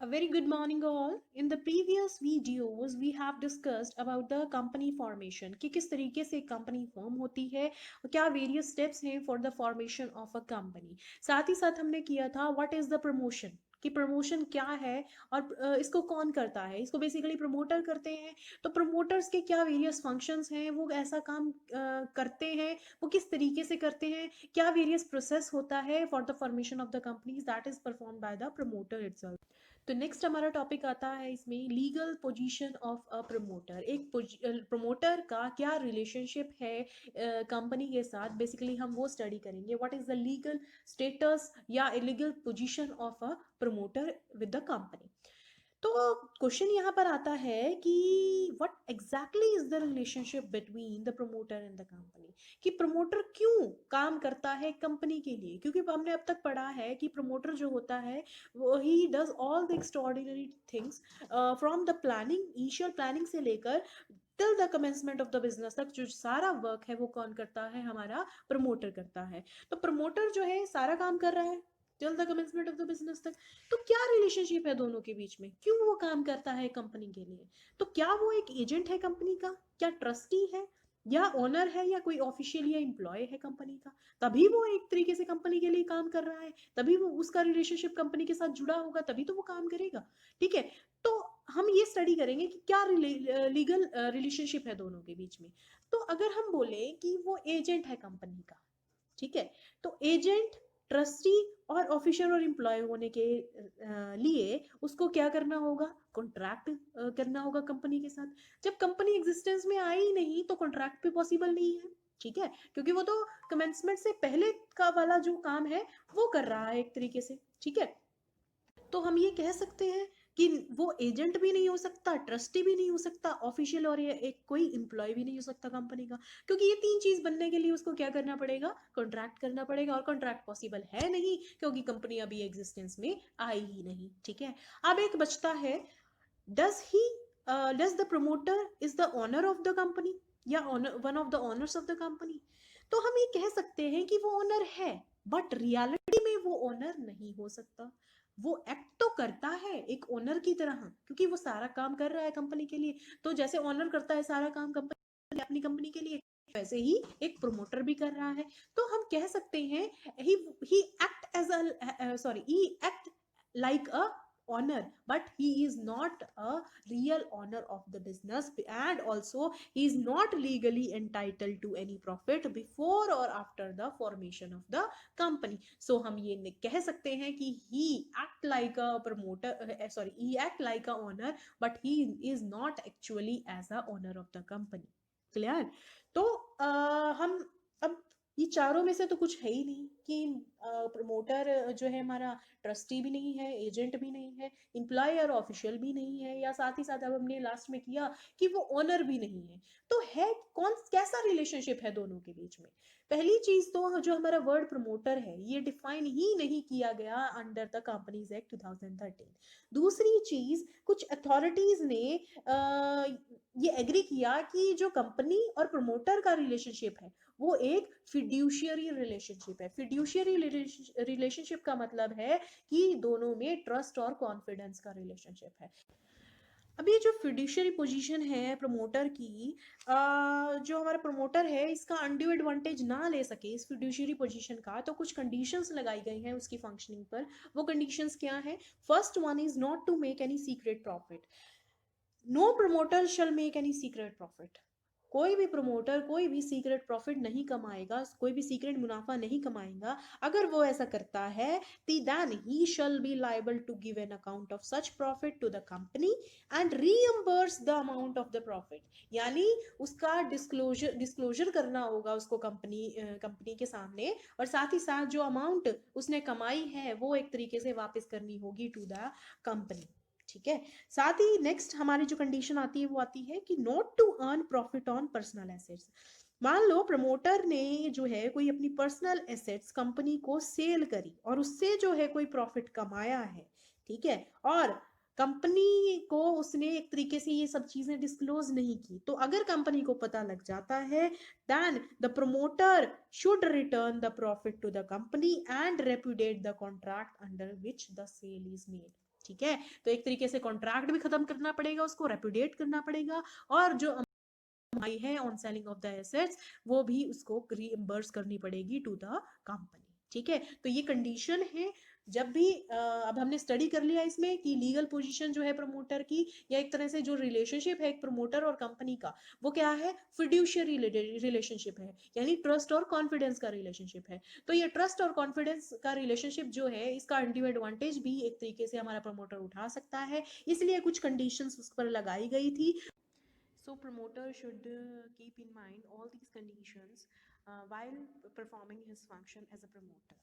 A very good morning all. In the previous videos we have discussed about the company formation कि किस तरीके से company form होती है और क्या various steps हैं for the formation of a company. साथ ही साथ हमने किया था what is the promotion कि प्रमोशन क्या है और इसको कौन करता है. इसको बेसिकली प्रमोटर करते हैं. तो प्रमोटर्स के क्या वेरियस फंक्शंस हैं, वो ऐसा काम करते हैं, वो किस तरीके से करते हैं, क्या वेरियस प्रोसेस होता है for the formation of the companies that is perform by the promoter itself. तो नेक्स्ट हमारा टॉपिक आता है इसमें legal position of a promoter. एक प्रमोटर का क्या रिलेशनशिप है कंपनी के साथ, बेसिकली हम वो स्टडी करेंगे. What is the legal status या legal position of a promoter with the company. तो क्वेश्चन यहाँ पर आता है कि what exactly is the relationship between the promoter and the company. कि प्रमोटर क्यों काम करता है कंपनी के लिए, क्योंकि हमने अब तक पढ़ा है कि प्रमोटर जो होता है वो he does all the extraordinary things from the planning, initial planning से लेकर till the commencement of the business तक. जो सारा वर्क है वो कौन करता है, हमारा प्रमोटर करता है. तो प्रमोटर जो है सारा काम कर रहा है till the commencement of the business तक. तो क्या रिलेशनशिप है दोनों के बीच में, क्यों वो काम करता है कंपनी के लिए. तो क्या वो एक एजेंट है कंपनी का, क्या ट्रस्टी है, या ओनर है, या कोई ऑफिशियल या एम्प्लॉय है कंपनी का. तभी वो एक तरीके से कंपनी के लिए काम कर रहा है, तभी वो उसका रिलेशनशिप कंपनी के साथ जुड़ा होगा, तभी तो वो काम करेगा. ठीक है. तो हम ये स्टडी करेंगे कि क्या लीगल रिलेशनशिप है दोनों के बीच में. तो अगर हम बोले कि वो एजेंट है कंपनी का, ठीक है, तो एजेंट, ट्रस्टी और ऑफिशियल और एम्प्लॉय होने के लिए उसको क्या करना होगा, कॉन्ट्रैक्ट करना होगा कंपनी के साथ. जब कंपनी एग्जिस्टेंस में आई ही नहीं तो कॉन्ट्रैक्ट भी पॉसिबल नहीं है. ठीक है, क्योंकि वो तो कमेंसमेंट से पहले का वाला जो काम है वो कर रहा है एक तरीके से. ठीक है. तो हम ये कह सकते हैं कि वो एजेंट भी नहीं हो सकता, ट्रस्टी भी नहीं हो सकता, ऑफिशियल और ये एक कोई एम्प्लॉय भी नहीं हो सकता कंपनी का, क्योंकि ये तीन चीज बनने के लिए उसको क्या करना पड़ेगा, कॉन्ट्रैक्ट करना पड़ेगा. और कॉन्ट्रैक्ट पॉसिबल है नहीं क्योंकि कंपनी अभी एग्जिस्टेंस में आई ही नहीं. ठीक है. अब एक बचता है, does he does the promoter is the owner of the company या one of the owners of the company. तो हम ये कह सकते हैं कि वो ओनर है, बट रियलिटी में वो ओनर नहीं हो सकता. वो एक्ट तो करता है एक ओनर की तरह, क्योंकि वो सारा काम कर रहा है कंपनी के लिए. तो जैसे ओनर करता है सारा काम कंपनी अपनी कंपनी के लिए, वैसे ही एक प्रमोटर भी कर रहा है. तो हम कह सकते हैं he act as a sorry he act like a owner, but he is not a real owner of the business, and also he is not legally entitled to any profit before or after the formation of the company. So हम ये कह सकते हैं कि he act like a promoter, sorry, he act like a owner, but he is not actually as a owner of the company. Clear. तो हम अब ये चारों में से तो कुछ है ही नहीं कि प्रमोटर जो है हमारा ट्रस्टी भी नहीं है, एजेंट भी नहीं है, एम्प्लॉय और ऑफिशियल भी नहीं है, या साथ ही साथ अब हमने लास्ट में किया कि वो ओनर भी नहीं है. तो है कौन, कैसा रिलेशनशिप है दोनों के बीच में. पहली चीज तो जो हमारा वर्ड प्रमोटर है ये डिफाइन ही नहीं किया गया अंडर द कंपनीज एक्ट 2013. दूसरी चीज, कुछ अथॉरिटीज ने ये एग्री किया कि जो कंपनी और प्रमोटर का रिलेशनशिप है वो एक फिड्यूशियरी रिलेशनशिप है. फिड्यूशियरी रिलेशनशिप का मतलब है कि दोनों में ट्रस्ट और कॉन्फिडेंस का रिलेशनशिप है. अब ये जो फिड्यूशियरी पोजीशन है प्रमोटर की, जो हमारा प्रमोटर है इसका अनड्यू एडवांटेज ना ले सके इस फिड्यूशियरी पोजीशन का, तो कुछ कंडीशंस लगाई गई हैं उसकी फंक्शनिंग पर. वो कंडीशंस क्या है. First one is not to make any secret profit. No promoter shall make any secret profit. कोई भी प्रमोटर कोई भी सीक्रेट प्रॉफिट नहीं कमाएगा, कोई भी सीक्रेट मुनाफा नहीं कमाएगा. अगर वो ऐसा करता है then he shall be liable to give an account of such profit to the company and reimburse the amount of the profit. यानी उसका डिस्क्लोजर करना होगा उसको कंपनी के सामने, और साथ ही साथ जो अमाउंट उसने कमाई है वो एक तरीके से वापस करनी होगी टू द कंपनी. ठीक है. साथ ही नेक्स्ट हमारी जो कंडीशन आती है वो आती है कि not to earn profit on personal assets. मान लो प्रमोटर ने जो है कोई अपनी पर्सनल एसेट्स कंपनी को सेल करी और उससे जो है कोई प्रॉफिट कमाया है. ठीक है. और कंपनी को उसने एक तरीके से ये सब चीजें डिस्क्लोज नहीं की, तो अगर कंपनी को पता लग जाता है then the promoter should return the profit to the company and repudiate the contract under which the sale is made. ठीक है। तो एक तरीके से कॉन्ट्रैक्ट भी खत्म करना पड़ेगा, उसको रेपुडिएट करना पड़ेगा, और जो कमाई है on selling of the assets वो भी उसको रीइंबर्स करनी पड़ेगी टू द कंपनी। ठीक है, तो ये कंडीशन है जब भी अब हमने स्टडी कर लिया इसमें कि लीगल पोजीशन जो है प्रमोटर की, या एक तरह से जो रिलेशनशिप है एक प्रमोटर और कंपनी का, वो क्या है, फिड्यूशियरी रिलेशनशिप है, यानी ट्रस्ट और कॉन्फिडेंस का रिलेशनशिप है। तो ये ट्रस्ट और कॉन्फिडेंस का रिलेशनशिप जो है, इसका अनड्यू एडवांटेज भी एक तरीके से हमारा प्रमोटर उठा सकता है, इसलिए कुछ कंडीशंस उस पर लगाई गई थी। So promoter should keep in mind all these conditions while performing his function as a promoter.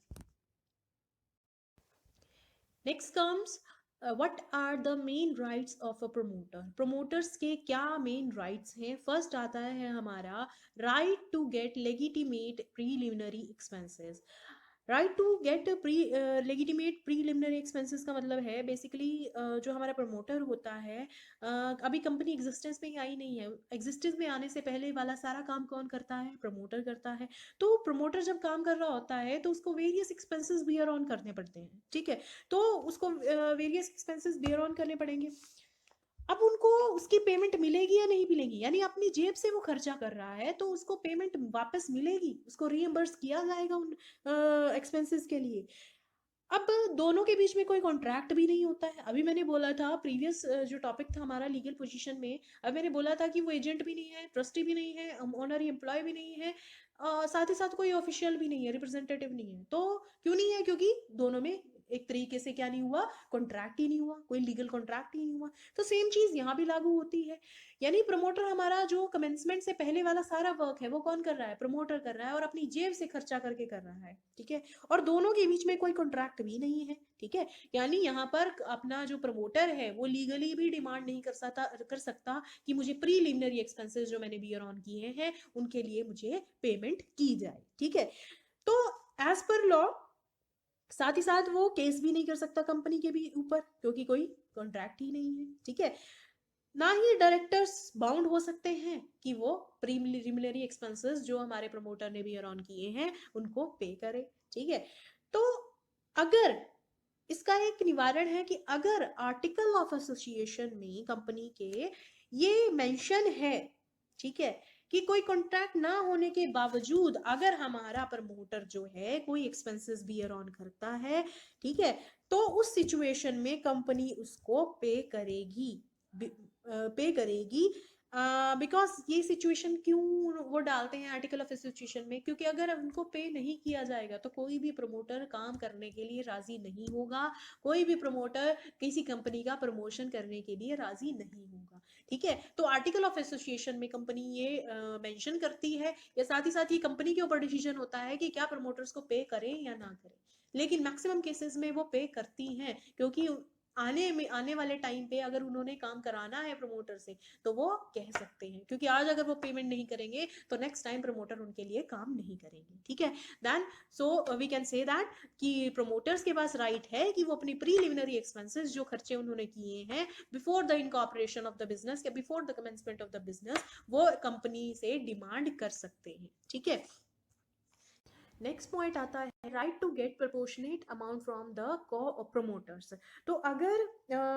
Next comes what are the main rights of a promoter. Promoters के क्या main rights हैं? First आता है हमारा right to get legitimate preliminary expenses. Right to get pre legitimate preliminary expenses का मतलब है basically जो हमारा प्रमोटर होता है, अभी कंपनी एग्जिस्टेंस में ही आई नहीं है, एग्जिस्टेंस में आने से पहले वाला सारा काम कौन करता है, प्रमोटर करता है। तो प्रमोटर जब काम कर रहा होता है तो उसको वेरियस एक्सपेंसेस बियर ऑन करने पड़ते हैं, ठीक है, तो उसको वेरियस एक्सपेंसेस बियर ऑन करने पड़ेंगे। अब उनको उसकी पेमेंट मिलेगी या नहीं मिलेगी, यानी अपनी जेब से वो खर्चा कर रहा है तो उसको पेमेंट वापस मिलेगी, उसको रीइंबर्स किया जाएगा उन एक्सपेंसेस के लिए। अब दोनों के बीच में कोई कॉन्ट्रैक्ट भी नहीं होता है। अभी मैंने बोला था प्रीवियस जो टॉपिक था हमारा लीगल पोजीशन में, अब मैंने बोला था कि वो एजेंट भी नहीं है, ट्रस्टी भी नहीं है, ऑनरी एम्प्लॉय भी नहीं है, साथ ही साथ कोई ऑफिशियल भी नहीं है, रिप्रेजेंटेटिव नहीं है। तो क्यों नहीं है, क्योंकि दोनों में एक तरीके से क्या नहीं हुआ, कॉन्ट्रैक्ट ही नहीं हुआ, कोई लीगल कॉन्ट्रैक्ट ही नहीं हुआ। तो सेम चीज यहाँ भी लागू होती है, यानी प्रमोटर हमारा जो कमेंसमेंट से पहले वाला सारा वर्क है वो कौन कर रहा है, प्रमोटर कर रहा है, और अपनी जेब से खर्चा करके कर रहा है, ठीक है, और दोनों के बीच में कोई कॉन्ट्रैक्ट भी नहीं है, ठीक है। यानी यहाँ पर अपना जो प्रमोटर है वो लीगली भी डिमांड नहीं कर सकता कि मुझे प्रीलिमिनरी एक्सपेंसेस जो मैंने बियर ऑन किए हैं उनके लिए मुझे पेमेंट की जाए, ठीक है। तो एज पर लॉ साथ ही साथ वो केस भी नहीं कर सकता कंपनी के भी ऊपर, क्योंकि कोई कॉन्ट्रैक्ट ही नहीं है, ठीक है। ना ही डायरेक्टर्स बाउंड हो सकते हैं कि वो प्रीलिमिनरी एक्सपेंसेस जो हमारे प्रमोटर ने भी अराउंड किए हैं उनको पे करे, ठीक है। तो अगर इसका एक निवारण है कि अगर आर्टिकल ऑफ एसोसिएशन में कंपनी के ये मेंशन है, ठीक है, कि कोई कॉन्ट्रैक्ट ना होने के बावजूद अगर हमारा प्रमोटर जो है कोई एक्सपेंसेस बियर ऑन करता है, ठीक है, तो उस सिचुएशन में कंपनी उसको पे करेगी, बिकॉज ये सिचुएशन क्यों वो डालते हैं आर्टिकल ऑफ एसोसिएशन में, क्योंकि अगर उनको पे नहीं किया जाएगा तो कोई भी प्रमोटर काम करने के लिए राजी नहीं होगा, कोई भी प्रमोटर किसी कंपनी का प्रमोशन करने के लिए राजी नहीं होगा, ठीक है। तो आर्टिकल ऑफ एसोसिएशन में कंपनी ये मेंशन करती है, या साथ ही साथ ये कंपनी के ऊपर डिसीजन होता है कि क्या प्रमोटर्स को पे करें या ना करें, लेकिन मैक्सिमम केसेस में वो पे करती हैं, क्योंकि आने वाले टाइम पे अगर उन्होंने काम कराना है प्रमोटर से तो वो कह सकते हैं, क्योंकि आज अगर वो पेमेंट नहीं करेंगे तो नेक्स्ट टाइम प्रमोटर उनके लिए काम नहीं करेंगे, ठीक है। Then so we can say that कि प्रमोटर्स के पास राइट है कि वो अपनी प्रीलिमिनरी एक्सपेंसेस जो खर्चे उन्होंने किए हैं before the incorporation of the business या before the commencement of the business वो कंपनी से डिमांड कर सकते हैं, ठीक है। नेक्स्ट पॉइंट आता है right to get proportionate amount from the co promoters. तो अगर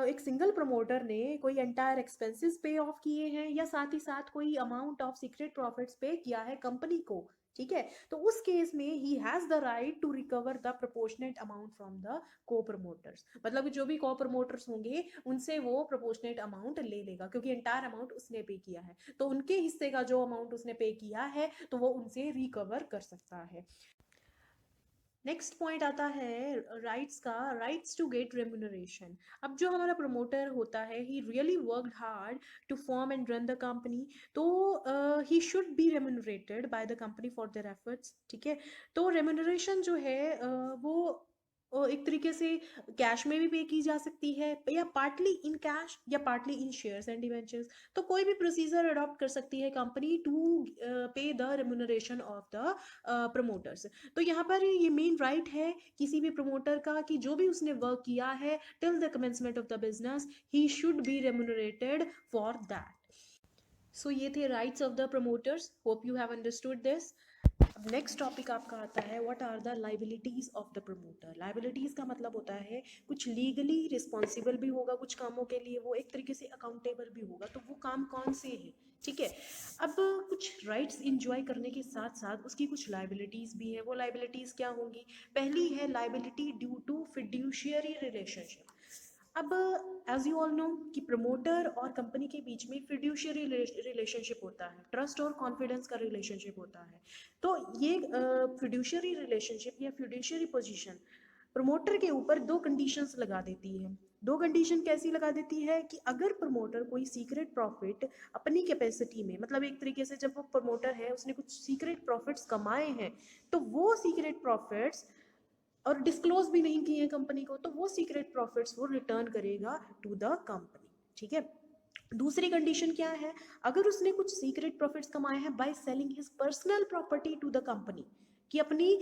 एक सिंगल प्रमोटर ने कोई एंटायर एक्सपेंसेस पे ऑफ किए हैं या साथ ही साथ कोई अमाउंट ऑफ सीक्रेट प्रॉफिट्स पे किया है कंपनी को, ठीक है, तो उस केस में he has the right to recover the proportionate amount from the co promoters. मतलब जो भी को प्रमोटर्स होंगे उनसे वो प्रपोर्शनेट अमाउंट ले लेगा, क्योंकि एंटायर अमाउंट उसने पे किया है, तो उनके हिस्से का जो अमाउंट उसने पे किया है तो वो उनसे रिकवर कर सकता है। नेक्स्ट पॉइंट आता है राइट्स का, राइट्स टू गेट रेम्यूनरेशन। अब जो हमारा प्रमोटर होता है he really worked hard to form and run the company, तो he should be remunerated by the company for their efforts, ठीक है। तो रेम्यूनरेशन जो है वो एक तरीके से कैश में भी पे की जा सकती है, या पार्टली इन कैश या partly in shares and debentures. तो कोई भी प्रोसीजर अडॉप्ट कर सकती है कंपनी टू पे the remuneration of the promoters. तो यहाँ पर ये मेन राइट है किसी भी प्रमोटर का कि जो भी उसने वर्क किया है till the commencement of the business he should be remunerated for that. So ये थे rights of the promoters, hope you have understood this. अब नेक्स्ट टॉपिक आपका आता है what are the liabilities of the promoter. Liabilities का मतलब होता है कुछ लीगली रिस्पॉन्सिबल भी होगा कुछ कामों के लिए, वो एक तरीके से अकाउंटेबल भी होगा। तो वो काम कौन से हैं, ठीक है। अब कुछ राइट्स इंजॉय करने के साथ साथ उसकी कुछ लाइबिलिटीज भी है। वो लाइबिलिटीज क्या होंगी? पहली है liability due to fiduciary relationship. अब एज यू ऑल नो कि प्रमोटर और कंपनी के बीच में फिड्यूशियरी रिलेशनशिप होता है, ट्रस्ट और कॉन्फिडेंस का रिलेशनशिप होता है। तो ये फिड्यूशियरी रिलेशनशिप या फिड्यूशियरी पोजीशन प्रमोटर के ऊपर दो कंडीशंस लगा देती है। दो कंडीशन कैसी लगा देती है कि अगर प्रमोटर कोई सीक्रेट प्रॉफिट अपनी कैपेसिटी में, मतलब एक तरीके से जब वो प्रमोटर है उसने कुछ सीक्रेट प्रॉफिट्स कमाए हैं, तो वो सीक्रेट प्रॉफिट्स और डिस्क्लोज भी नहीं किए कंपनी को, तो वो सीक्रेट प्रॉफिट्स वो रिटर्न करेगा टू द कंपनी, ठीक है। दूसरी कंडीशन क्या है? अगर उसने कुछ सीक्रेट प्रॉफिट्स कमाए हैं by selling his personal property to the company, कि अपनी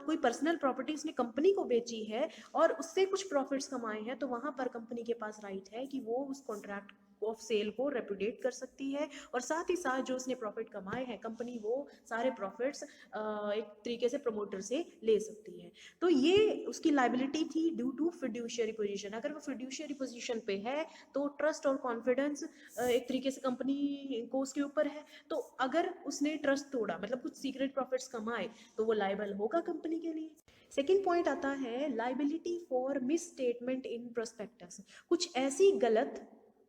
कोई पर्सनल प्रॉपर्टी उसने कंपनी को बेची है और उससे कुछ प्रॉफिट्स कमाए हैं, तो वहां पर कंपनी के पास राइट है कि वो उस कॉन्ट्रैक्ट ऑफ सेल को रेपुडिएट कर सकती है, और साथ ही साथ जो उसने प्रॉफिट कमाए हैं कंपनी वो सारे प्रॉफिट्स एक तरीके से प्रमोटर से ले सकती है। तो ये उसकी लाइबिलिटी थी ड्यू टू फिड्यूशियरी पोजीशन। अगर वो फिड्यूशियरी पोजीशन पे है तो ट्रस्ट और कॉन्फिडेंस एक तरीके से कंपनी को उसके ऊपर है। तो अगर उसने ट्रस्ट तोड़ा, मतलब कुछ सीक्रेट प्रॉफिट्स कमाए, तो वो लाइबल होगा कंपनी के लिए। सेकेंड पॉइंट आता है liability for miss statement in prospectus. कुछ ऐसी गलत,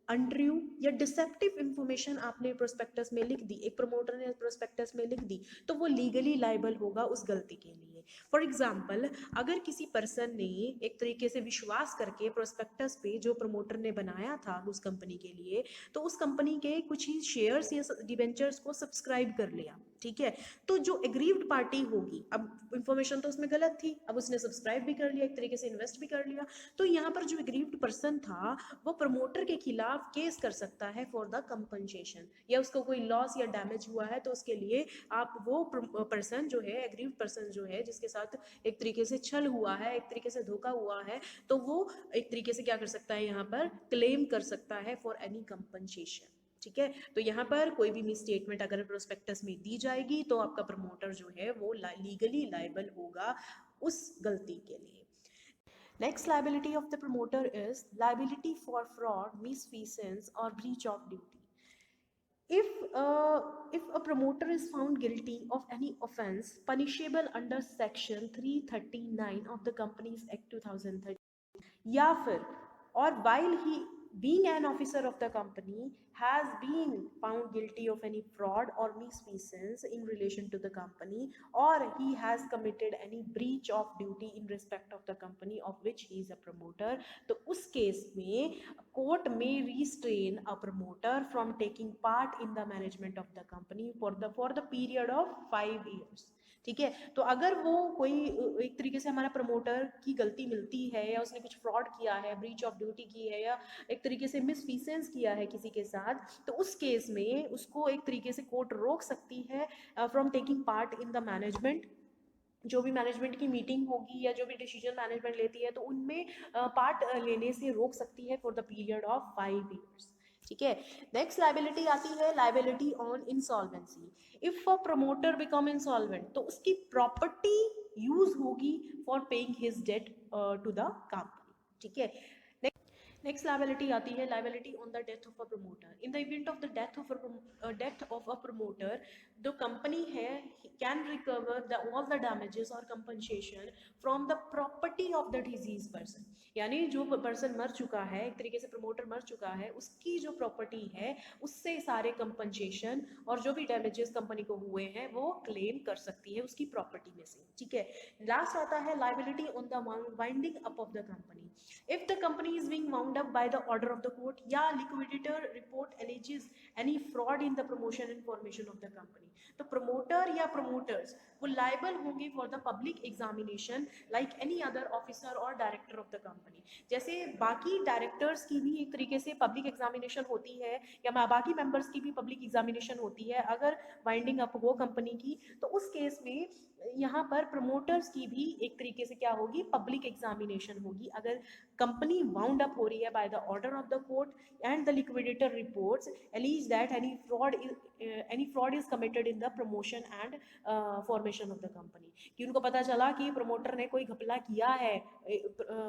अनट्रू या डिसेप्टिव इंफॉर्मेशन आपने प्रोस्पेक्टस में लिख दी, एक प्रमोटर ने प्रोस्पेक्टस में लिख दी, तो वो लीगली लाइबल होगा उस गलती के लिए। फॉर एग्जाम्पल, अगर किसी पर्सन ने एक तरीके से विश्वास करके प्रोस्पेक्टस पे जो प्रमोटर ने बनाया था उस कंपनी के लिए, तो उस कंपनी के कुछ ही शेयर्स या डिबेंचर्स को सब्सक्राइब कर लिया, ठीक है। तो जो एग्रीव्ड पार्टी होगी, अब इंफॉर्मेशन तो उसमें गलत थी, अब उसने सब्सक्राइब भी कर लिया, एक तरीके से इन्वेस्ट भी कर लिया, तो यहाँ पर जो एग्रीव्ड पर्सन था वो प्रमोटर के खिलाफ केस कर सकता है फॉर द कंपनसेशन, या उसको कोई लॉस या डैमेज हुआ है तो उसके लिए आप वो पर्सन जो है, एग्रीव्ड पर्सन जो है जिसके साथ एक तरीके से छल हुआ है, एक तरीके से धोखा हुआ है, तो वो एक तरीके से क्या कर सकता है, यहाँ पर क्लेम कर सकता है फॉर एनी कंपनसेशन, ठीक है। तो यहाँ पर कोई भी मिसस्टेटमेंट अगर प्रोस्पेक्टस में दी जाएगी तो आपका प्रमोटर जो है वो लीगली लाइबल होगा उस गलती के लिए। Next liability of the promoter is liability for fraud, misfeasance or breach of duty. If a promoter is found guilty of any offense punishable under section 339 of the Companies Act 2013, या फिर or while he being an officer of the company has been found guilty of any fraud or misfeasance in relation to the company, or he has committed any breach of duty in respect of the company of which he is a promoter, तो उस case में court may restrain a promoter from taking part in the management of the company for the period of 5 years, ठीक है। तो अगर वो कोई एक तरीके से हमारा प्रमोटर की गलती मिलती है या उसने कुछ फ्रॉड किया है, ब्रीच ऑफ ड्यूटी की है, या एक तरीके से मिसफीसेंस किया है किसी के साथ, तो उस केस में उसको एक तरीके से कोर्ट रोक सकती है from taking part in the management. जो भी मैनेजमेंट की मीटिंग होगी या जो भी डिसीजन मैनेजमेंट लेती है तो उनमें पार्ट लेने से रोक सकती है for the period of 5 years, ठीक है। नेक्स्ट लाइबिलिटी आती है liability on insolvency. If a promoter become insolvent तो उसकी प्रॉपर्टी यूज होगी for paying his debt to the company, ठीक है। नेक्स्ट लाइबिलिटी आती है liability on the death of a promoter. In the event of the death of a promoter, जो company है can recover the all the damages और compensation from the property of the disease person. यानी जो person मर चुका है, एक तरीके से प्रमोटर मर चुका है, उसकी जो प्रॉपर्टी है उससे सारे कंपनसेशन और जो भी डैमेजेस कंपनी को हुए हैं वो क्लेम कर सकती है उसकी प्रॉपर्टी में से, ठीक है। लास्ट आता है liability on the winding up of the company. If the company is being wound up by the order of the court, या liquidator report alleges any fraud in the promotion and formation of the company, तो promoter या promoters वो liable होंगे for the public examination like any other officer और director of the company. जैसे बाकी directors की भी एक तरीके से पब्लिक एग्जामिनेशन होती है या बाकी मेंबर्स की भी पब्लिक एग्जामिनेशन होती है अगर वाइंडिंग अप हो कंपनी की, तो उस केस में यहाँ पर प्रमोटर्स की भी एक तरीके से क्या होगी, पब्लिक एग्जामिनेशन होगी। अगर कंपनी वाउंड अप हो रही है, है by the order of the court and the liquidator reports allies that any fraud is committed in the promotion and formation of the company, कि उनको पता चला कि प्रमोटर ने कोई घपला किया है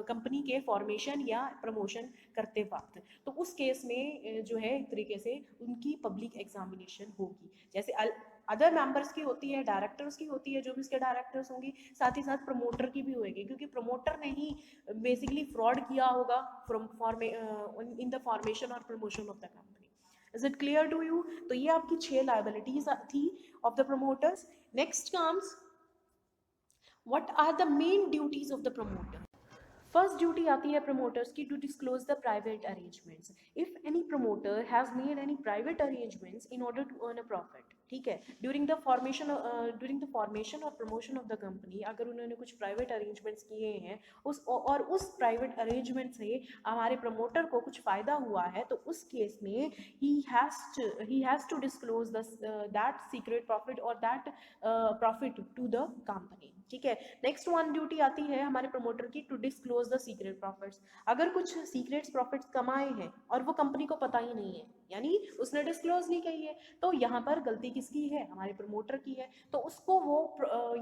कंपनी के फॉर्मेशन या प्रमोशन करते वक्त, तो उस केस में जो है एक तरीके से उनकी पब्लिक एग्जामिनेशन होगी। जैसे अदर मेंबर्स की होती है, डायरेक्टर्स की होती है, जो भी उसके डायरेक्टर्स होंगी, साथ ही साथ प्रमोटर की भी होगी, क्योंकि प्रमोटर ने ही बेसिकली फ्रॉड किया होगा इन द फॉर्मेशन और promotion of the company. Is it clear to you? तो ये आपकी 6 लायबिलिटीज थी of the promoters. Next comes what are the main duties of the promoter. First duty आती है प्रमोटर्स की, to disclose the private arrangements. If any promoter has made any private arrangements in order to earn a profit, ठीक है, during the formation और promotion of the company, अगर उन्होंने कुछ private arrangements किए हैं उस प्राइवेट अरेंजमेंट से हमारे प्रमोटर को कुछ फायदा हुआ है, तो उस केस में he has to disclose that secret profit or that profit to the company, ठीक है। नेक्स्ट वन ड्यूटी आती है हमारे प्रमोटर की, to disclose the secret profits. अगर कुछ सीक्रेट प्रॉफिट्स कमाए हैं और वो कंपनी को पता ही नहीं है, यानी उसने डिस्क्लोज नहीं की है, तो यहाँ पर गलती किसकी है? हमारे प्रमोटर की है। तो उसको वो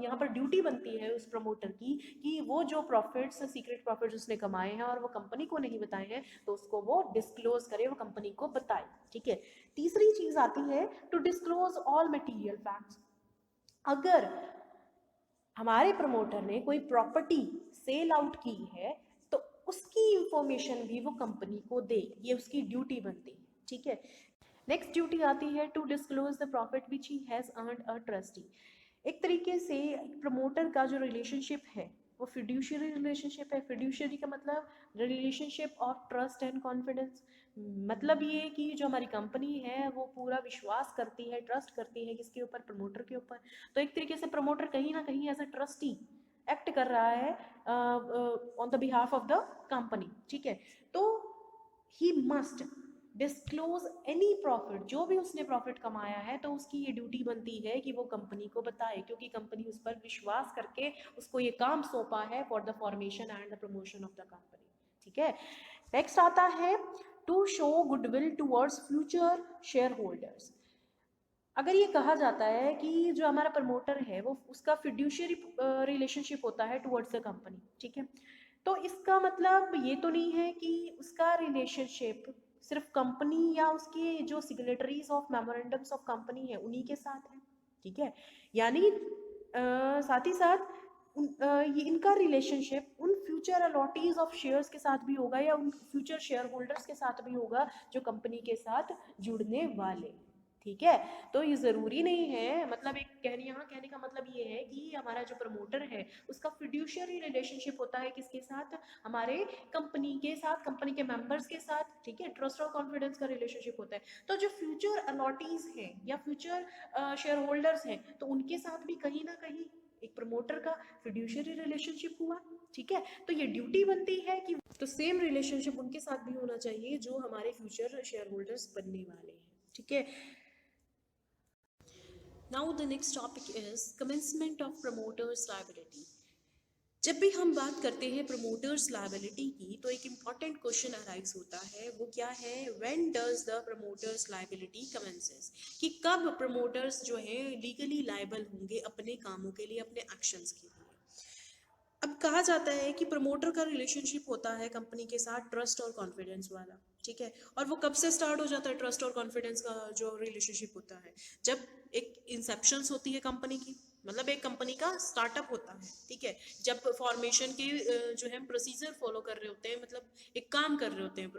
यहाँ पर ड्यूटी बनती है उस प्रमोटर की कि वो जो प्रॉफिट्स, सीक्रेट प्रॉफिट्स उसने कमाए हैं और वो कंपनी को नहीं बताए हैं, तो उसको वो डिस्क्लोज करे, वो कंपनी को बताए, ठीक है। तीसरी चीज आती है to disclose all material facts. अगर हमारे प्रमोटर ने कोई प्रॉपर्टी सेल आउट की है, तो उसकी इंफॉर्मेशन भी वो कंपनी को दे, ये उसकी ड्यूटी बनती है, ठीक है। नेक्स्ट ड्यूटी आती है to disclose the profit which he has earned a trustee. एक तरीके से प्रमोटर का जो रिलेशनशिप है वो फिड्यूशियरी रिलेशनशिप है। फिड्यूशियरी का मतलब relationship of trust and confidence. मतलब ये कि जो हमारी कंपनी है वो पूरा विश्वास करती है, ट्रस्ट करती है किसके ऊपर? प्रमोटर के ऊपर। तो एक तरीके से प्रमोटर कहीं ना कहीं एज अ ट्रस्टी एक्ट कर रहा है on the behalf of the company, ठीक है। तो he must disclose any profit, जो भी उसने प्रॉफिट कमाया है, तो उसकी ये ड्यूटी बनती है कि वो कंपनी को बताए, क्योंकि कंपनी उस पर विश्वास करके उसको ये काम सौंपा है for the formation and the promotion of the company, ठीक है। नेक्स्ट आता है to show goodwill towards future shareholders. अगर ये कहा जाता है कि जो हमारा प्रमोटर है वो उसका फिड्यूशियरी रिलेशनशिप होता है टुवर्ड्स द कंपनी, ठीक है, तो इसका मतलब ये तो नहीं है कि उसका रिलेशनशिप सिर्फ कंपनी या उसके जो signatories of memorandums of company है उन्हीं के साथ है, ठीक है। यानी साथ ही साथ ये इनका रिलेशनशिप उन फ्यूचर अलॉटीज ऑफ शेयर्स के साथ भी होगा या उन फ्यूचर शेयर होल्डर्स के साथ भी होगा जो कंपनी के साथ जुड़ने वाले, ठीक है। तो ये जरूरी नहीं है, मतलब एक कहने का मतलब ये है कि हमारा जो प्रमोटर है उसका फिड्यूशियरी रिलेशनशिप होता है किसके साथ? हमारे कंपनी के साथ, कंपनी के मेंबर्स के साथ, ठीक है। ट्रस्ट और कॉन्फिडेंस का रिलेशनशिप होता है। तो जो फ्यूचर अलॉटीज हैं या फ्यूचर शेयर होल्डर्स हैं, तो उनके साथ भी कहीं ना कहीं एक प्रमोटर का फिड्यूशियरी रिलेशनशिप हुआ, ठीक है। तो ये ड्यूटी बनती है कि तो सेम रिलेशनशिप उनके साथ भी होना चाहिए जो हमारे फ्यूचर शेयर होल्डर्स बनने वाले हैं, ठीक है। Now the next topic is commencement of promoters liability. जब भी हम बात करते हैं प्रमोटर्स लायबिलिटी की, तो एक इम्पॉर्टेंट क्वेश्चन अराइज होता है, वो क्या है? When does the promoters liability commences, कि कब प्रमोटर्स जो है लीगली लायबल होंगे अपने कामों के लिए, अपने एक्शंस के लिए। अब कहा जाता है कि प्रमोटर का रिलेशनशिप होता है कंपनी के साथ ट्रस्ट और कॉन्फिडेंस वाला, ठीक है। और वो कब से स्टार्ट हो जाता है ट्रस्ट और कॉन्फिडेंस का जो रिलेशनशिप होता है? जब एक इंसेप्शंस होती है कंपनी की, मतलब एक कंपनी का स्टार्टअप होता है, ठीक है। जब फॉर्मेशन के जो है प्रोसीजर फॉलो कर रहे होते हैं, मतलब एक काम कर रहे होते हैं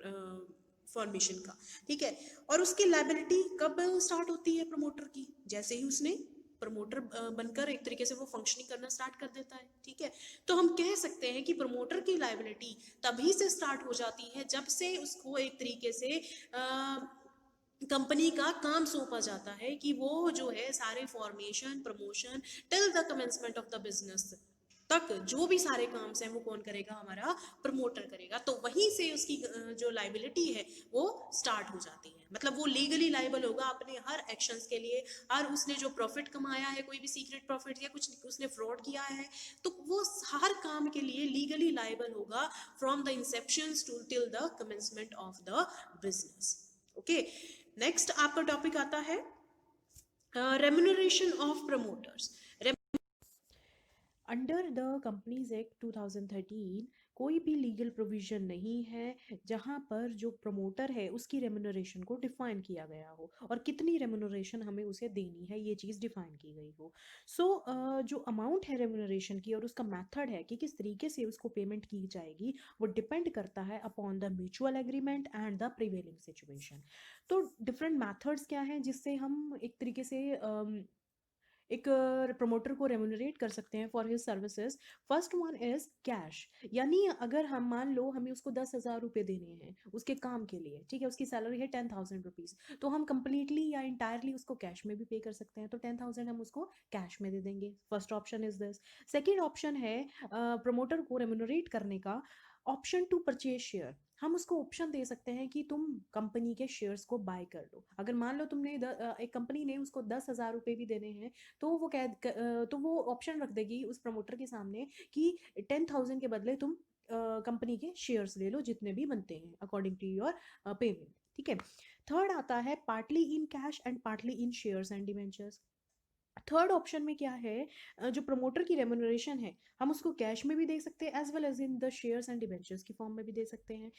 फॉर्मेशन का, ठीक है। और उसकी लायबिलिटी कब स्टार्ट होती है प्रमोटर की? जैसे ही उसने प्रमोटर बनकर एक तरीके से वो फंक्शनिंग करना स्टार्ट कर देता है, ठीक है। तो हम कह सकते हैं कि प्रमोटर की लायबिलिटी तभी से स्टार्ट हो जाती है जब से उसको एक तरीके से कंपनी का काम सौंपा जाता है कि वो जो है सारे formation, promotion till the commencement of the business तक जो भी सारे काम हैं वो कौन करेगा, हमारा प्रमोटर करेगा। तो वहीं से उसकी जो लाइबिलिटी है वो स्टार्ट हो जाती है, मतलब वो लीगली लाइबल होगा अपने हर एक्शंस के लिए। और उसने जो प्रॉफिट कमाया है, कोई भी सीक्रेट प्रॉफिट या कुछ उसने फ्रॉड किया है, तो वो हर काम के लिए लीगली लाइबल होगा from the inception to till the commencement of the business. Okay, next आपका टॉपिक आता है remuneration of promoters. Under the companies act 2013 कोई भी लीगल प्रोविजन नहीं है जहां पर जो प्रमोटर है उसकी रेम्यूनरेशन को डिफाइन किया गया हो और कितनी रेम्यूनरेशन हमें उसे देनी है, ये चीज़ डिफाइन की गई हो। सो जो अमाउंट है रेम्यूनरेशन की और उसका मेथड है कि किस तरीके से उसको पेमेंट की जाएगी, वो डिपेंड करता है upon the mutual agreement and the prevailing situation. तो डिफरेंट मेथड्स क्या हैं जिससे हम एक तरीके से एक प्रमोटर को रेम्यूनरेट कर सकते हैं for his services. First one is cash, यानी अगर हम मान लो हमें उसको 10,000 रुपये देने हैं उसके काम के लिए, ठीक है, उसकी सैलरी है 10,000 रुपीज़, तो हम कंप्लीटली या इंटायरली उसको कैश में भी पे कर सकते हैं, तो 10,000 हम उसको कैश में दे देंगे। First option is this. Second option है प्रमोटर को रेम्यूनरेट करने का ऑप्शन टू परचेज शेयर। हम उसको ऑप्शन दे सकते हैं कि तुम कंपनी के शेयर्स को बाय कर लो। अगर मान लो तुमने एक कंपनी ने उसको 10,000 रुपये भी देने हैं, तो वो तो वो ऑप्शन रख देगी उस प्रमोटर के सामने कि 10,000 के बदले तुम कंपनी के शेयर्स ले लो जितने भी बनते हैं अकॉर्डिंग टू योर पेमेंट। ठीक है। थर्ड आता है partly in cash and partly in shares and debentures. Third option में क्या है, जो प्रमोटर की रेम्यूनरेशन है हम उसको कैश में भी दे सकते हैं as well as in the shares and debentures की फॉर्म में भी दे सकते हैं।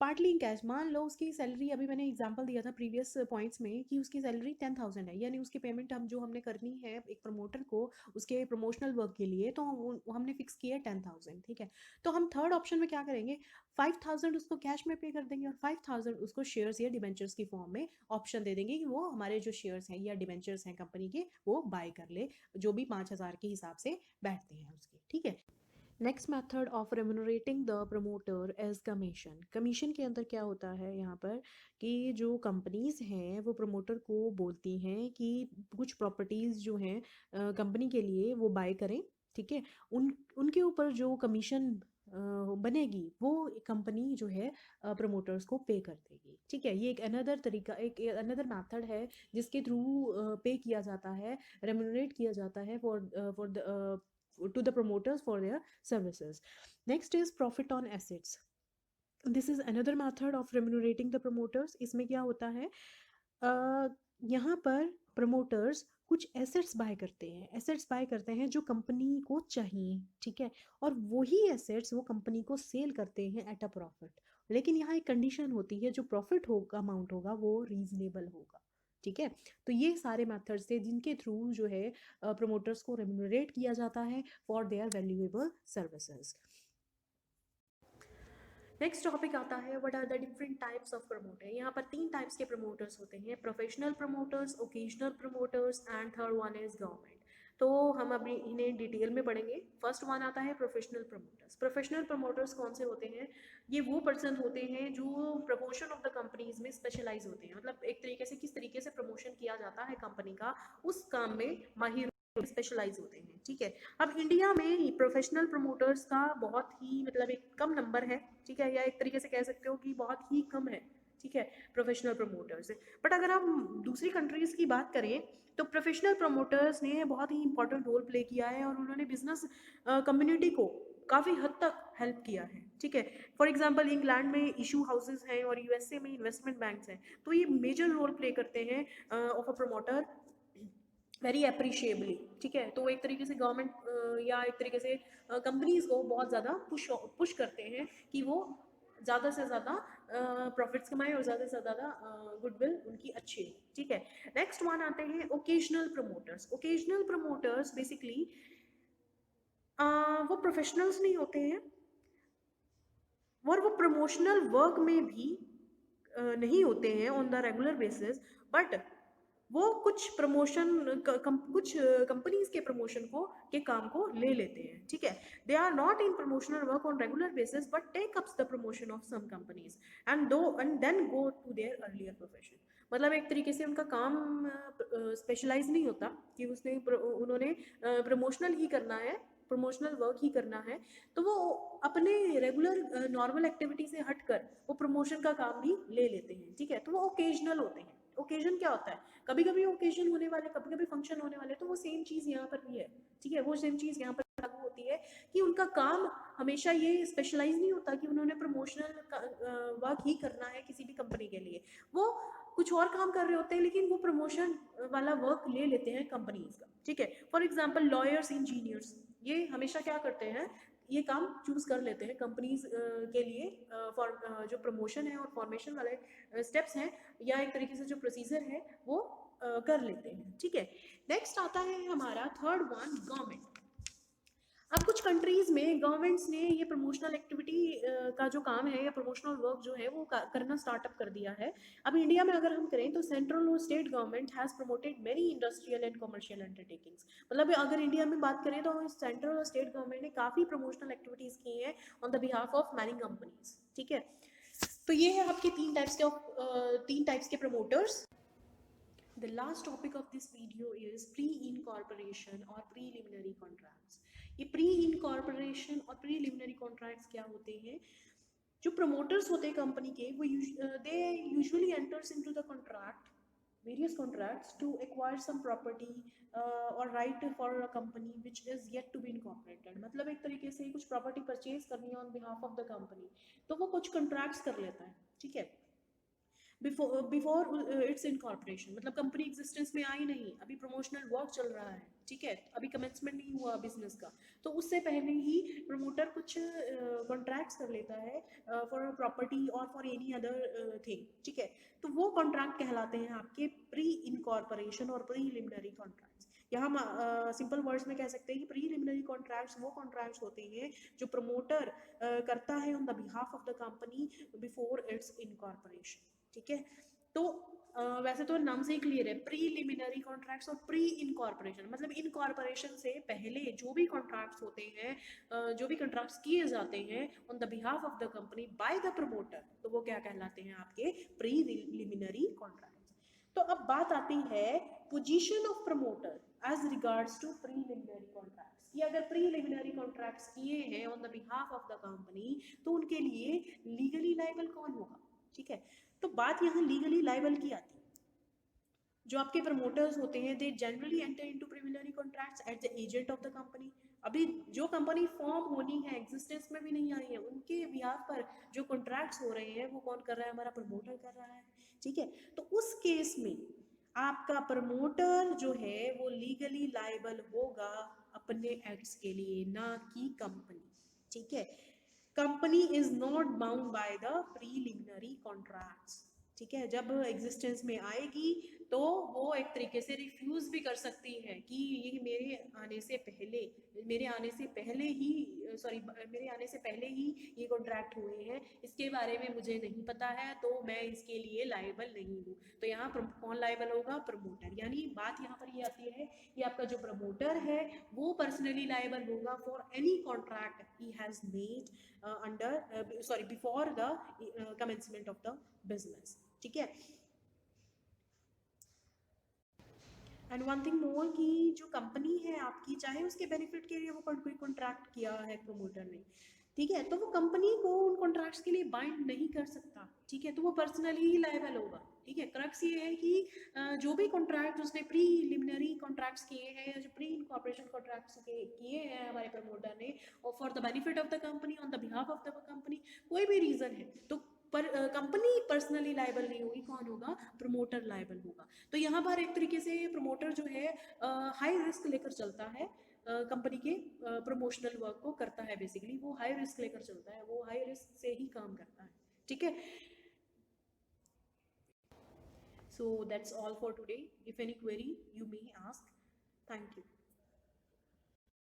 पार्टली इन कैश, मान लो उसकी सैलरी, अभी मैंने एग्जांपल दिया था प्रीवियस पॉइंट्स में कि उसकी सैलरी 10,000 है, यानी उसकी पेमेंट हमने करनी है एक प्रमोटर को उसके प्रमोशनल वर्क के लिए, तो हमने फिक्स किया है 10,000। ठीक है, तो हम थर्ड ऑप्शन में क्या करेंगे, 5,000 उसको कैश में पे कर देंगे और 5,000 उसको शेयर्स या डिबेंचर्स की फॉर्म में ऑप्शन दे देंगे कि वो हमारे जो शेयर्स हैं या डिबेंचर्स हैं कंपनी के वो बाय कर ले, जो भी 5,000 के हिसाब से बैठते हैं उसके। ठीक है। Next method of remunerating the promoter as commission. Commission के अंदर क्या होता है यहाँ पर कि जो कंपनीज हैं वो प्रमोटर को बोलती हैं कि कुछ प्रॉपर्टीज़ जो हैं कंपनी के लिए वो बाय करें। ठीक है, उनके ऊपर जो कमीशन बनेगी वो कंपनी जो है प्रमोटर्स को पे कर देगी। ठीक है, ये एक अनदर तरीका, एक अनदर मेथड है जिसके थ्रू पे किया जाता है, रेम्यूनरेट किया जाता है for the to the promoters for their services. Next is profit on assets. This is another method of remunerating the promoters. इसमें क्या होता है, यहाँ पर प्रमोटर्स कुछ एसेट्स बाय करते हैं, एसेट्स बाय करते हैं जो कंपनी को चाहिए। ठीक है, और वही एसेट्स वो कंपनी को सेल करते हैं एट अ प्रॉफिट, लेकिन यहाँ एक कंडीशन होती है, जो प्रॉफिट होगा अमाउंट होगा वो रीजनेबल होगा। ठीक है, तो ये सारे मेथड्स थे जिनके थ्रू जो है प्रमोटर्स को रेम्यूनरेट किया जाता है for their valuable services. Next topic आता है what are the different types of promoter. यहाँ पर 3 टाइप्स के प्रमोटर्स होते हैं, professional promoters, occasional promoters and third one is government. तो हम अभी इन्हें डिटेल में पढ़ेंगे। फर्स्ट वन आता है प्रोफेशनल प्रमोटर्स। प्रोफेशनल प्रमोटर्स कौन से होते हैं, ये वो पर्सन होते हैं जो प्रमोशन ऑफ द कंपनीज में स्पेशलाइज होते हैं, मतलब एक तरीके से किस तरीके से प्रमोशन किया जाता है कंपनी का उस काम में माहिर स्पेशलाइज होते हैं। ठीक है, अब इंडिया में प्रोफेशनल प्रमोटर्स का बहुत ही मतलब एक कम नंबर है। ठीक है, या एक तरीके से कह सकते हो कि बहुत ही कम है। ठीक है, प्रोफेशनल प्रमोटर्स। बट अगर हम दूसरी कंट्रीज की बात करें तो प्रोफेशनल प्रमोटर्स ने बहुत ही इंपॉर्टेंट रोल प्ले किया है और उन्होंने बिजनेस कम्युनिटी को काफ़ी हद तक हेल्प किया है। ठीक है, फॉर एग्जांपल इंग्लैंड में इशू हाउसेज हैं और यूएसए में इन्वेस्टमेंट बैंक्स हैं, तो ये मेजर रोल प्ले करते हैं of a promoter very appreciably. ठीक है, तो एक तरीके से गवर्नमेंट या एक तरीके से कंपनीज को बहुत ज़्यादा पुश करते हैं कि वो ज़्यादा से ज़्यादा प्रॉफिट्स कमाएं और ज़्यादा से ज़्यादा गुडविल उनकी अच्छी हो। ठीक है, नेक्स्ट वन आते हैं occasional promoters. Occasional promoters basically वो प्रोफेशनल्स नहीं होते हैं और वो प्रमोशनल वर्क में भी नहीं होते हैं on the regular basis, but वो कुछ कुछ कंपनीज के प्रमोशन को के काम को ले लेते हैं। ठीक है, they are not in promotional work on regular basis but take ups the promotion of some companies and then go to their earlier profession. मतलब एक तरीके से उनका काम स्पेशलाइज नहीं होता कि उन्होंने प्रमोशनल ही करना है, प्रमोशनल वर्क ही करना है, तो वो अपने रेगुलर नॉर्मल एक्टिविटी से हटकर वो प्रमोशन का काम भी ले लेते हैं, ठीक है। तो वो ओकेजनल होते हैं। ओकेजन क्या होता है, कभी कभी ओकेजन होने वाले, कभी कभी फंक्शन होने वाले, तो वो सेम चीज़ यहाँ पर भी है, ठीक है। वो सेम चीज़ यहाँ पर लागू होती है कि उनका काम हमेशा ये स्पेशलाइज नहीं होता कि उन्होंने प्रमोशनल वर्क ही करना है किसी भी कंपनी के लिए। वो कुछ और काम कर रहे होते हैं, लेकिन वो प्रमोशन वाला वर्क ले लेते हैं कंपनीज का, ठीक है। फॉर एग्जाम्पल लॉयर्स, इंजीनियर्स, ये हमेशा क्या करते हैं, ये काम चूज कर लेते हैं कंपनीज के लिए फॉर जो प्रमोशन है और फॉर्मेशन वाले स्टेप्स हैं, या एक तरीके से जो प्रोसीजर है वो कर लेते हैं, ठीक है। नेक्स्ट आता है हमारा थर्ड वन, गवर्नमेंट। अब कुछ कंट्रीज में गवर्नमेंट्स ने ये प्रमोशनल एक्टिविटी का जो काम है या प्रमोशनल वर्क जो है वो करना स्टार्टअप कर दिया है। अब इंडिया में अगर हम करें तो सेंट्रल और state government has promoted many industrial and commercial undertakings. मतलब अगर इंडिया में बात करें तो सेंट्रल और स्टेट गवर्नमेंट ने काफ़ी प्रमोशनल एक्टिविटीज़ की हैं on the behalf of many companies, ठीक है। तो ये है आपके तीन टाइप्स के promoters. The last topic of this video is pre-incorporation or preliminary contracts. ये pre-incorporation और preliminary contracts क्या होते हैं? जो promoters होते हैं कंपनी के, वो they usually enters into the various contracts to acquire some property or right for a company which is yet to be incorporated. मतलब एक तरीके से कुछ property purchase करनी है on behalf of the company, तो वो कुछ contracts कर लेता है, ठीक है। बिफोर इट्स इनकॉर्पोरेशन, मतलब कंपनी एग्जिस्टेंस में आई नहीं, अभी प्रमोशनल वर्क चल रहा है, ठीक है, अभी कमेंसमेंट नहीं हुआ बिजनेस का, तो उससे पहले ही प्रमोटर कुछ कॉन्ट्रैक्ट्स कर लेता है फॉर प्रॉपर्टी और फॉर एनी अदर थिंग, ठीक है। तो वो कॉन्ट्रैक्ट कहलाते हैं आपके प्री इनकॉर्पोरेशन और प्रीलिमिनरी कॉन्ट्रैक्ट्स। यहाँ हम सिंपल वर्ड्स में कह सकते हैं कि प्रीलिमिनरी कॉन्ट्रैक्ट्स वो कॉन्ट्रैक्ट्स होते हैं जो प्रमोटर करता है on the behalf of the company before it's incorporation, ठीक है। तो वैसे तो नाम से ही क्लियर है, प्रीलिमिनरी कॉन्ट्रैक्ट्स और प्री इनकॉर्पोरेशन, मतलब इनकॉर्पोरेशन से पहले जो भी कॉन्ट्रैक्ट्स होते हैं, जो भी कॉन्ट्रैक्ट्स किए जाते हैं on the behalf of the company by the promoter, तो वो क्या कहलाते हैं आपके प्रीलिमिनरी कॉन्ट्रैक्ट्स। तो अब बात आती है position of promoter as regards to preliminary contracts, कि अगर प्रीलिमिनरी कॉन्ट्रैक्ट्स किए हैं on the behalf of the company तो उनके लिए लीगली लायबल कौन होगा, ठीक है। तो बात यहाँ लीगली लायबल की आती है। जो आपके प्रमोटर्स होते हैं they generally enter into preliminary contracts at the agent of the company. अभी जो कंपनी फॉर्म होनी है, एग्जिस्टेंस में भी नहीं आई है, उनके बिहाफ पर जो कॉन्ट्रैक्ट्स हो रहे हैं वो कौन कर रहा है, हमारा प्रमोटर कर रहा है, ठीक है। तो उस केस में आपका प्रमोटर जो है वो लीगली लायबल होगा अपने एक्ट्स के लिए, ना कि कंपनी, ठीक है। Company is not bound by the preliminary contracts, ठीक है। जब एग्जिस्टेंस में आएगी तो वो एक तरीके से रिफ्यूज भी कर सकती है कि ये मेरे आने से पहले ही ये कॉन्ट्रैक्ट हुए हैं, इसके बारे में मुझे नहीं पता है, तो मैं इसके लिए लायबल नहीं हूँ। तो यहाँ कौन लायबल होगा, प्रमोटर। यानी बात यहाँ पर ये आती है कि आपका जो प्रमोटर है वो पर्सनली लायबल होगा for any contract he has made before the commencement of the business, ठीक है। एंड वन थिंग मोर कि जो कंपनी है आपकी, चाहे उसके बेनिफिट के लिए वो कोई कॉन्ट्रैक्ट किया है प्रमोटर ने, ठीक है, तो वो कंपनी को उन कॉन्ट्रैक्ट्स के लिए बाइंड नहीं कर सकता, ठीक है। तो वो पर्सनली ही लायबल होगा, ठीक है। क्रक्स ये है कि जो भी कॉन्ट्रैक्ट उसने प्रीलिमिनरी कॉन्ट्रैक्ट्स किए हैं या जो प्री इनकॉर्पोरेशन कॉन्ट्रैक्ट्स किए हैं हमारे प्रमोटर ने, और for the benefit of the company on the behalf of the company, कोई भी रीजन है, तो पर कंपनी पर्सनली लायबल नहीं होगी, कौन होगा, प्रमोटर लायबल होगा। तो यहाँ पर एक तरीके से प्रमोटर जो है हाई रिस्क लेकर चलता है, कंपनी के प्रमोशनल वर्क को करता है, बेसिकली वो हाई रिस्क लेकर चलता है, वो हाई रिस्क से ही काम करता है, ठीक है। So that's all for today. If any query you may ask. Thank you.